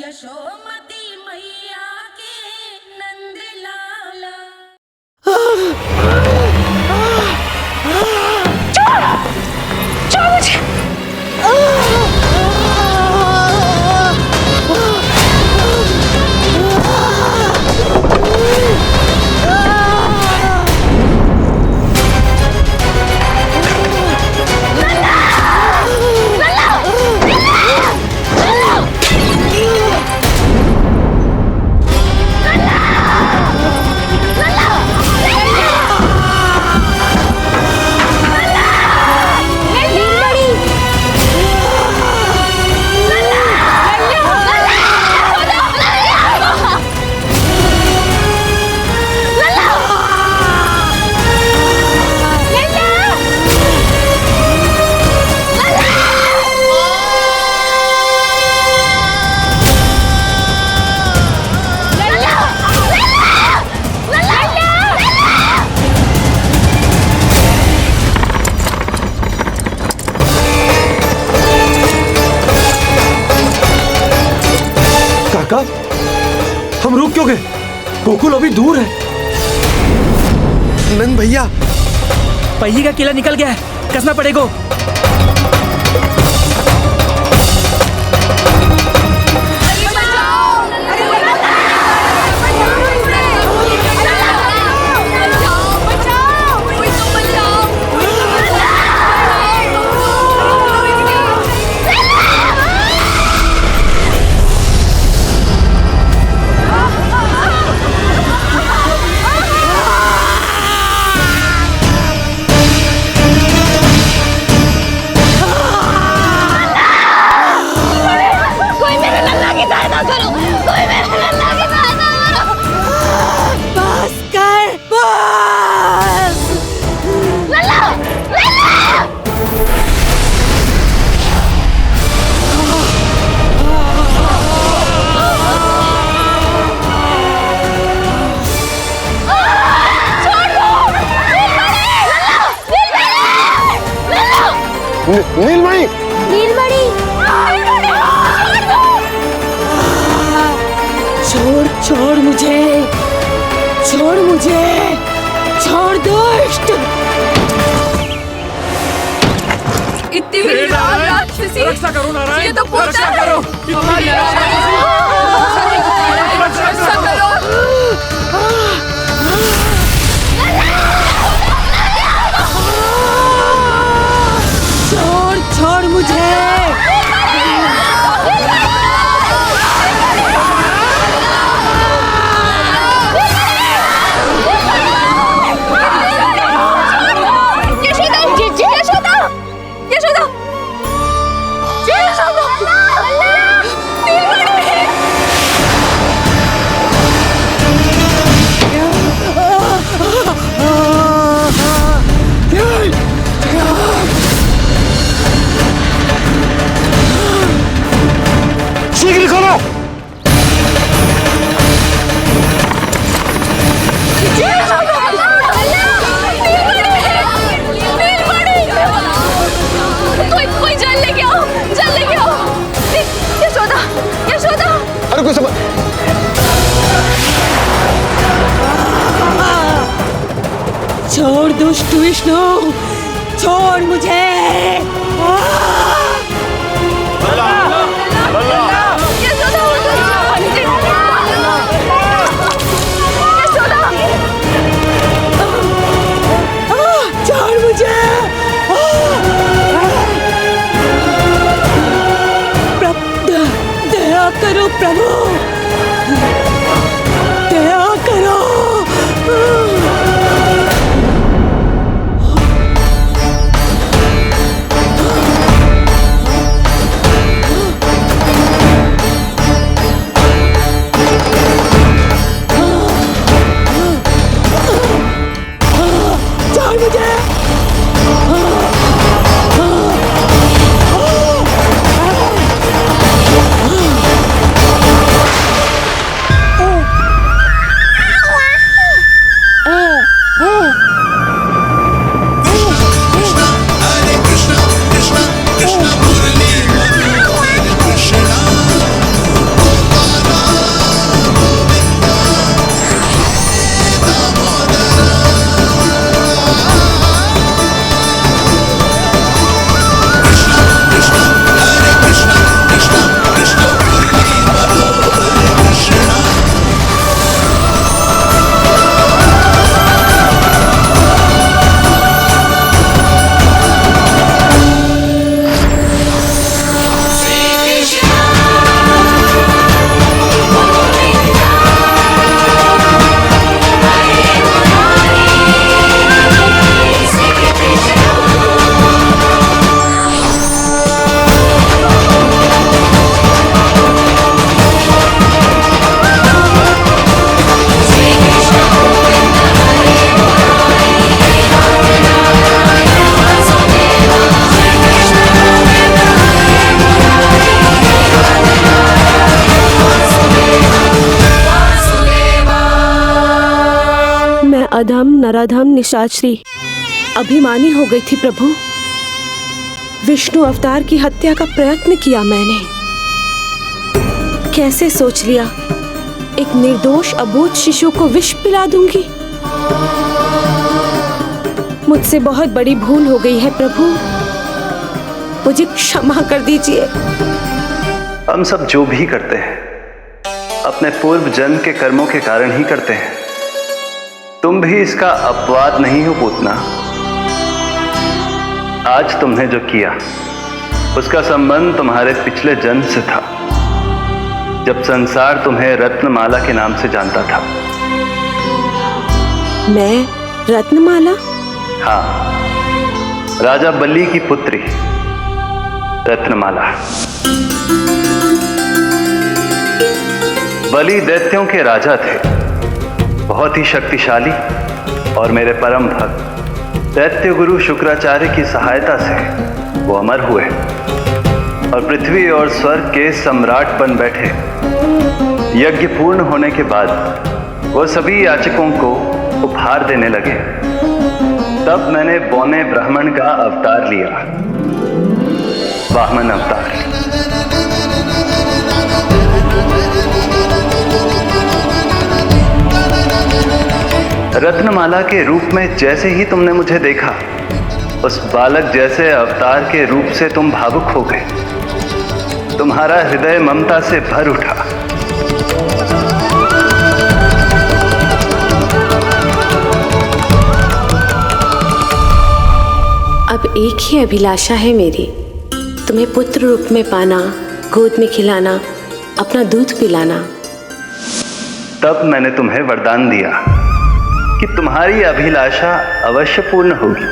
यशोमती मैया के नंद लाला। काका, हम रुक क्यों गए? गोकुल अभी दूर है। नंद भैया, पहिए का किला निकल गया है, कसना पड़ेगा। नीलमणि, नीलमणि, छोड़ छोड़ मुझे, छोड़ मुझे, छोड़ दुष्ट। इतनी विकराल राक्षसी, रक्षा करो नारायण, ये तो रक्षा करो, हमारी रक्षा करो। छोड़ छोड़ मुझे। छोड़ दुष्ट विष्णु, छोड़ मुझे। छोड़ मुझे। दया करो प्रभु, दया करो। ताराधाम निशाचरी अभिमानी हो गई थी प्रभु। विष्णु अवतार की हत्या का प्रयत्न किया मैंने। कैसे सोच लिया एक निर्दोष अबोध शिशु को विष पिला दूंगी। मुझसे बहुत बड़ी भूल हो गई है प्रभु, मुझे क्षमा कर दीजिए। हम सब जो भी करते हैं अपने पूर्व जन्म के कर्मों के कारण ही करते हैं। तुम भी इसका अपवाद नहीं हो पूतना। आज तुमने जो किया उसका संबंध तुम्हारे पिछले जन्म से था, जब संसार तुम्हें रत्नमाला के नाम से जानता था। मैं रत्नमाला? हाँ, राजा बलि की पुत्री रत्नमाला। बलि दैत्यों के राजा थे, बहुत ही शक्तिशाली, और मेरे परम भक्त दैत्य गुरु शुक्राचार्य की सहायता से वो अमर हुए और पृथ्वी और स्वर्ग के सम्राट बन बैठे। यज्ञ पूर्ण होने के बाद वो सभी याचकों को उपहार देने लगे। तब मैंने बौने ब्राह्मण का अवतार लिया, वामन अवतार। रत्नमाला के रूप में जैसे ही तुमने मुझे देखा, उस बालक जैसे अवतार के रूप से तुम भावुक हो गए। तुम्हारा हृदय ममता से भर उठा। अब एक ही अभिलाषा है मेरी, तुम्हें पुत्र रूप में पाना, गोद में खिलाना, अपना दूध पिलाना। तब मैंने तुम्हें वरदान दिया कि तुम्हारी अभिलाषा अवश्य पूर्ण होगी।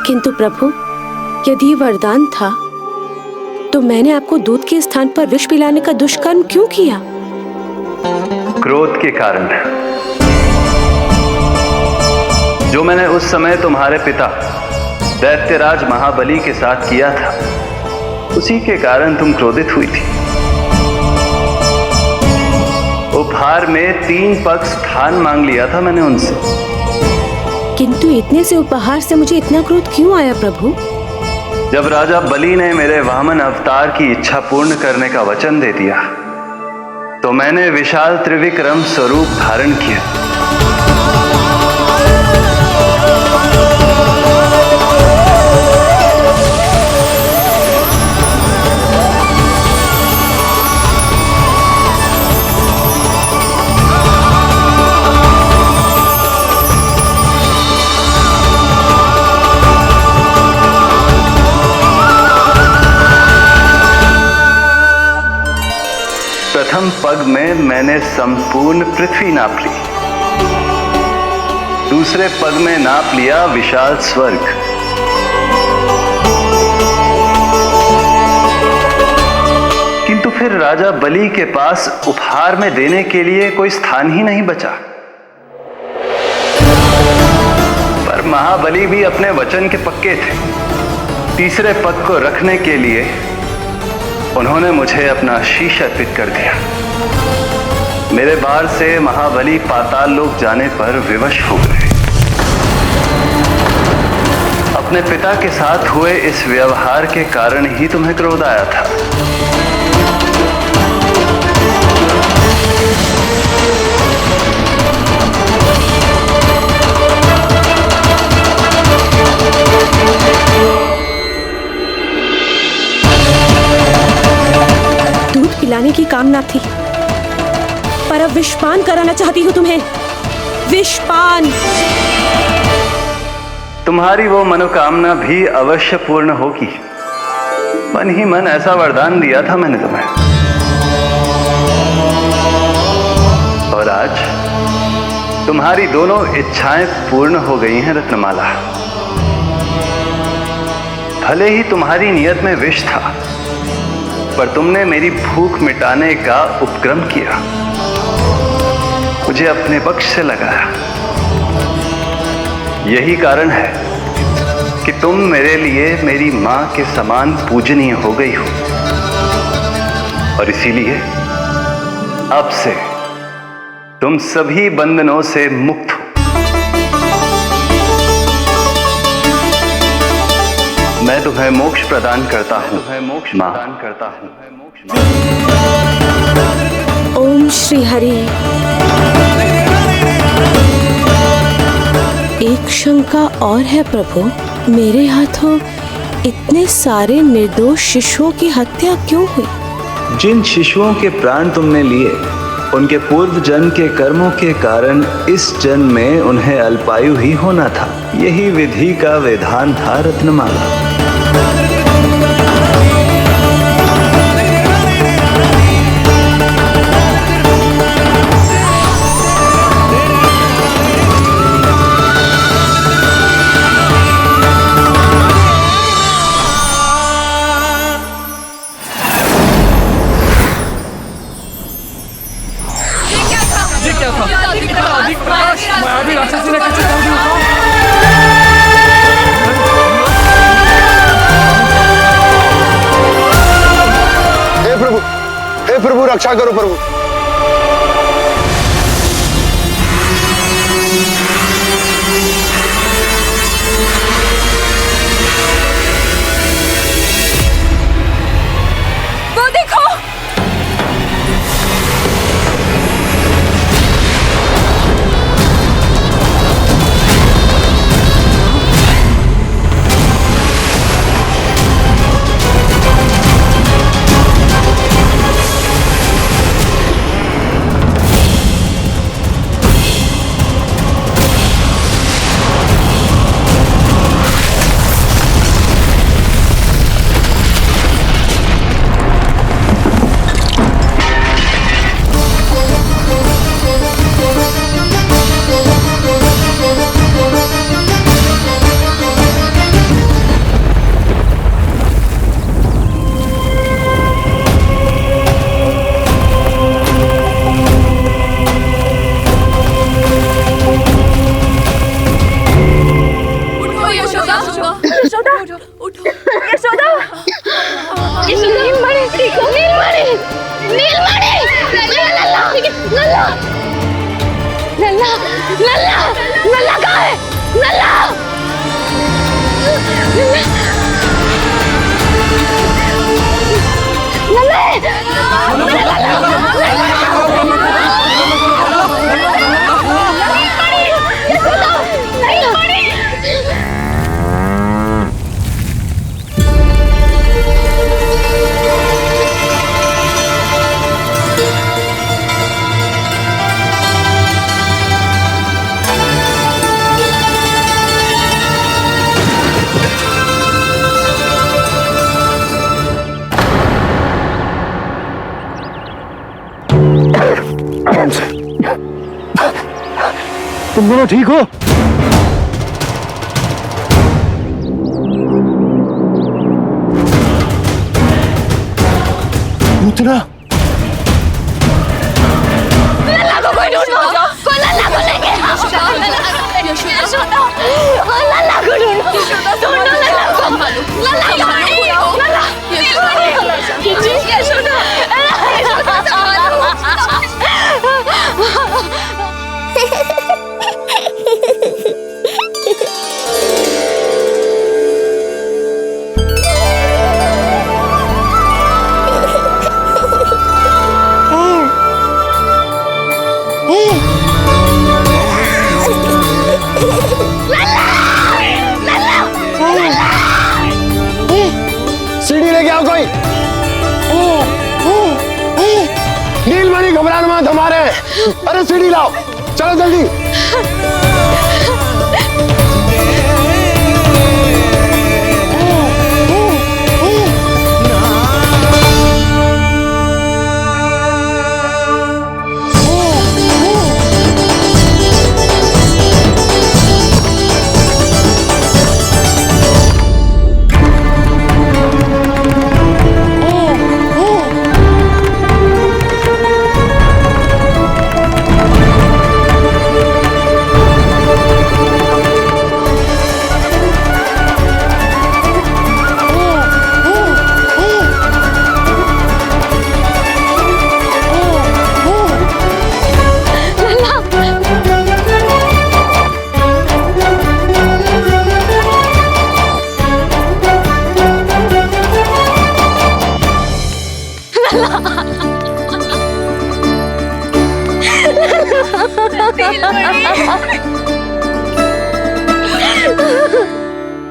किंतु प्रभु, यदि वरदान था तो मैंने आपको दूध के स्थान पर विष पिलाने का दुष्कर्म क्यों किया? क्रोध के कारण, जो मैंने उस समय तुम्हारे पिता दैत्यराज महाबली के साथ किया था, उसी के कारण तुम क्रोधित हुई थी। उपहार में 3 पग स्थान मांग लिया था मैंने उनसे। किंतु इतने से उपहार से मुझे इतना क्रोध क्यों आया प्रभु? जब राजा बलि ने मेरे वामन अवतार की इच्छा पूर्ण करने का वचन दे दिया, तो मैंने विशाल त्रिविक्रम स्वरूप धारण किया। प्रथम पग में मैंने संपूर्ण पृथ्वी नाप ली, दूसरे पग में नाप लिया विशाल स्वर्ग, किंतु फिर राजा बलि के पास उपहार में देने के लिए कोई स्थान ही नहीं बचा। पर महाबली भी अपने वचन के पक्के थे। तीसरे पग को रखने के लिए उन्होंने मुझे अपना शीश अर्पित कर दिया। मेरे बार से महाबली पाताल लोक जाने पर विवश हो गए। अपने पिता के साथ हुए इस व्यवहार के कारण ही तुम्हें क्रोध आया था। पिलाने की कामना थी, पर अब विषपान कराना चाहती हूँ तुम्हें। विषपान। तुम्हारी वो मनोकामना भी अवश्य पूर्ण होगी। मन ही मन ऐसा वरदान दिया था मैंने तुम्हें। और आज तुम्हारी दोनों इच्छाएं पूर्ण हो गई हैं रत्नमाला। भले ही तुम्हारी नियत में विष था, पर तुमने मेरी भूख मिटाने का उपक्रम किया, मुझे अपने पक्ष से लगाया। यही कारण है कि तुम मेरे लिए मेरी मां के समान पूजनीय हो गई हो, और इसीलिए अब से तुम सभी बंधनों से मुक्त हो। मैं तुम्हें मोक्ष प्रदान करता हूँ, माँ। ओम श्री हरि। एक शंका और है प्रभु, मेरे हाथों इतने सारे निर्दोष शिशुओं की हत्या क्यों हुई? जिन शिशुओं के प्राण तुमने लिए, उनके पूर्व जन्म के कर्मों के कारण इस जन्म में उन्हें अल्पायु ही होना था। यही विधि का विधान था रत्नमाला। हे प्रभु, रक्षा करो प्रभु। वो देखो, तुम दोनों ठीक हो? पूतना लल्ला को कोई ढूंढो, कोई लल्ला को लेके आओ। यशोदा, लल्ला को ढूंढो, ढूंढो लल्ला को। लल्ला कहाँ है? लल्ला, यशोदा, सीढ़ी लेके आओ कोई। नीलमणि घबराना मत, हमारे। अरे सीढ़ी लाओ, चलो जल्दी।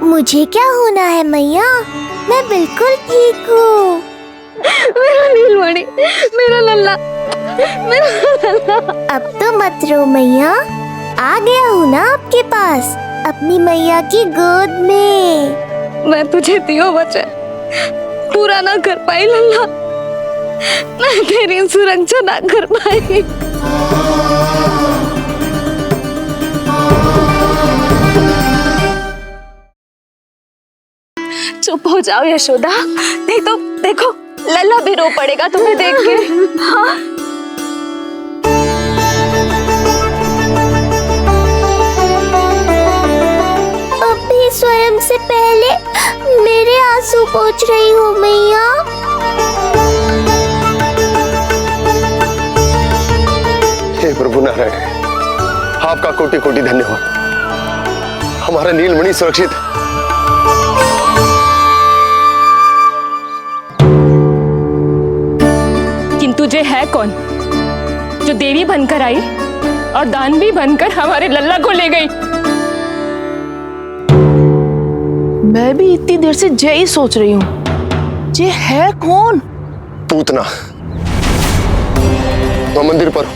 मुझे क्या होना है मैया, मैं बिल्कुल ठीक हूँ। मेरा नीलमणि, मेरा लल्ला, मेरा लल्ला। अब तो मत रो मैया, आ गया हूँ ना आपके पास, अपनी मैया की गोद में। मैं तुझे दियो वचन पूरा ना कर पाई लल्ला, मैं तेरी सुरक्षा ना कर पाई। चुप हो जाओ यशोदा, नहीं तो देखो लल्ला भी रो पड़ेगा तुम्हें देख के। हाँ? अभी स्वयं से पहले मेरे आंसू पोंछ रही हो मैया। हे प्रभु नारायण, आपका कोटि कोटि धन्यवाद। हमारा नीलमणि सुरक्षित है। किंतु जे है कौन जो देवी बनकर आई और दानवी बनकर हमारे लल्ला को ले गई? मैं भी इतनी देर से जय ही सोच रही हूँ, जे है कौन? पूतना तो मंदिर पर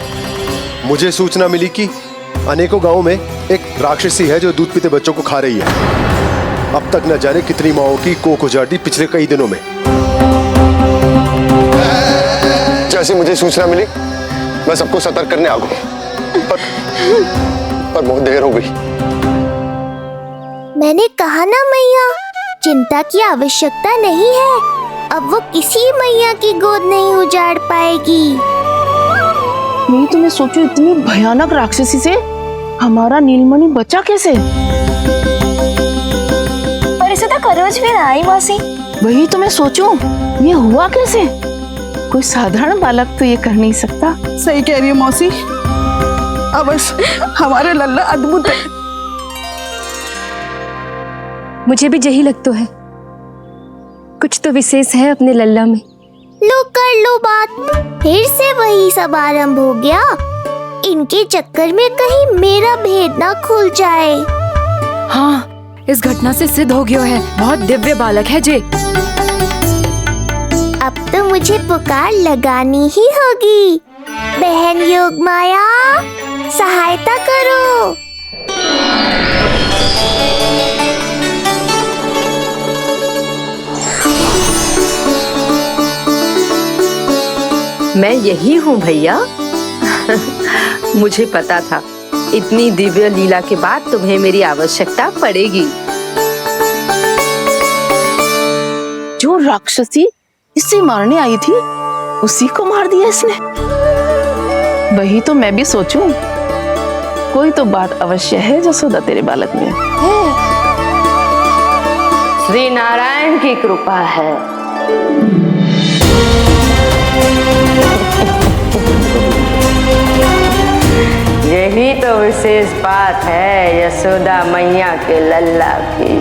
मुझे सूचना मिली कि अनेकों गांवों में एक राक्षसी है जो दूध पीते बच्चों को खा रही है। अब तक न जाने कितनी माओं की कोख उजाड़ दी पिछले कई दिनों में। जैसे मुझे सूचना मिली मैं सबको सतर्क करने आ गया, पर बहुत देर हो गई। मैंने कहा ना मैया, चिंता की आवश्यकता नहीं है, अब वो किसी मैया की गोद नहीं उजाड़ पाएगी। नहीं तो मैं सोचू इतनी भयानक राक्षसी से हमारा नीलमणि बचा कैसे? पर इसे तो करोज भी ना आई मौसी। वही तो मैं सोचूं, ये हुआ कैसे? कोई साधारण बालक तो ये कर नहीं सकता। सही कह रही है मौसी, अवश्य हमारे लल्ला अद्भुत है। मुझे भी यही लगता है, कुछ तो विशेष है अपने लल्ला में। लो कर लो बात, फिर से वही सब आरंभ हो गया। इनके चक्कर में कहीं मेरा भेद ना खुल जाए। हाँ, इस घटना से सिद्ध हो गया है, बहुत दिव्य बालक है जे। अब तो मुझे पुकार लगानी ही होगी। बहन योगमाया, सहायता करो। मैं यही हूँ भैया। मुझे पता था इतनी दिव्य लीला के बाद तुम्हें मेरी आवश्यकता पड़ेगी। जो राक्षसी इसे मारने आई थी उसी को मार दिया इसने। वही तो मैं भी सोचूं, कोई तो बात अवश्य है जसोदा तेरे बालक में। श्री नारायण की कृपा है। यही तो विशेष बात है यशोदा मैया के लल्ला की।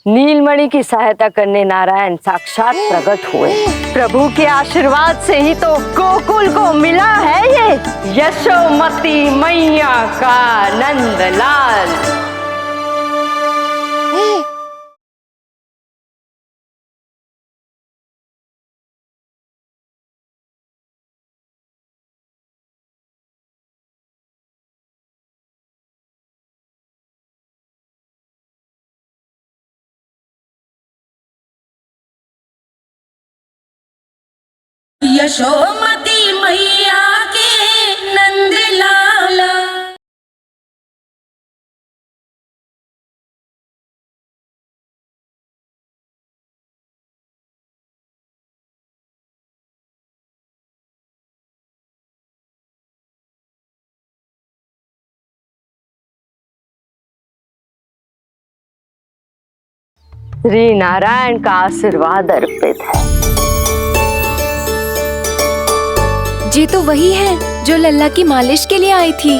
नीलमणि की सहायता करने नारायण साक्षात प्रकट हुए। प्रभु के आशीर्वाद से ही तो गोकुल को मिला है ये यशोमती मैया का नंदलाल। यशोमती मैया के नंद लाला। श्री नारायण का आशीर्वाद अर्पित है। ये तो वही है जो लल्ला की मालिश के लिए आई थी।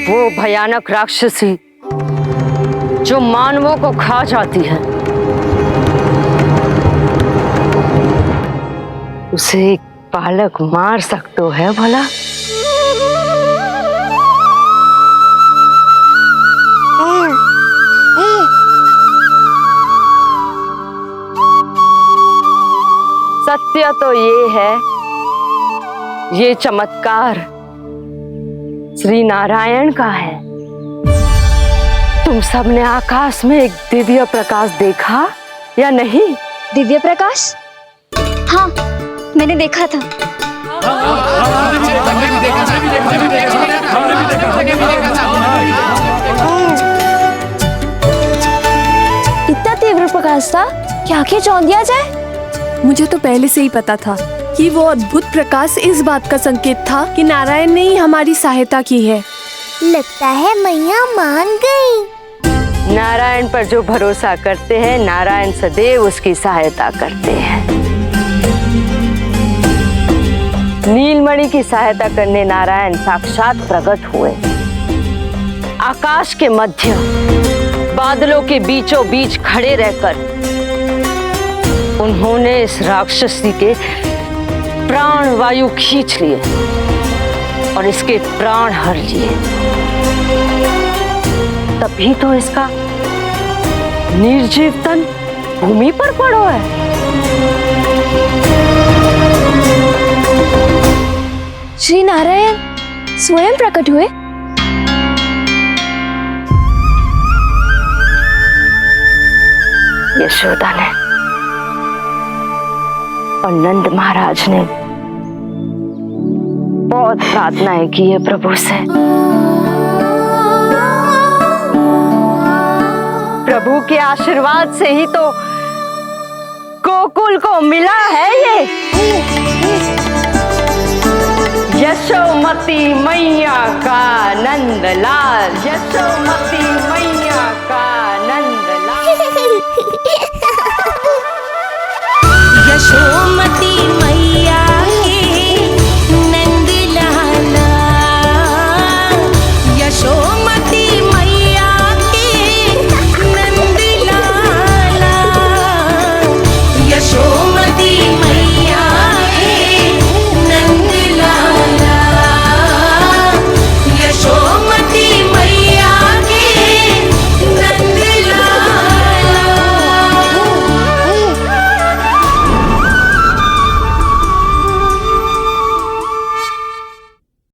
वो भयानक राक्षसी जो मानवों को खा जाती है, उसे एक बालक मार सकते है भला? सत्य तो ये है, ये चमत्कार श्री नारायण का है। तुम सबने आकाश में एक दिव्य प्रकाश देखा या नहीं? दिव्य प्रकाश? हाँ, मैंने देखा था। इतना तीव्र प्रकाश था कि आंखें चौंधिया जाए। मुझे तो पहले से ही पता था कि वो अद्भुत प्रकाश इस बात का संकेत था कि नारायण ने ही हमारी सहायता की है। लगता है मैया मान गई। नारायण पर जो भरोसा करते हैं, नारायण सदैव उसकी सहायता करते हैं। नीलमणि की सहायता करने नारायण साक्षात प्रकट हुए। आकाश के मध्य बादलों के बीचों बीच खड़े रहकर उन्होंने इस राक्षसी के प्राण वायु खींच लिए और इसके प्राण हर लिए। तभी तो इसका निर्जीव तन भूमि पर पड़ो है। श्री नारायण स्वयं प्रकट हुए। यशोदा ने और नंद महाराज ने बहुत प्रार्थनाएं की है प्रभु से। प्रभु के आशीर्वाद से ही तो गोकुल को मिला है ये। यशोमती मैया का नंदलाल, यशोमती मैया का नंदलाल। यशोमती मैया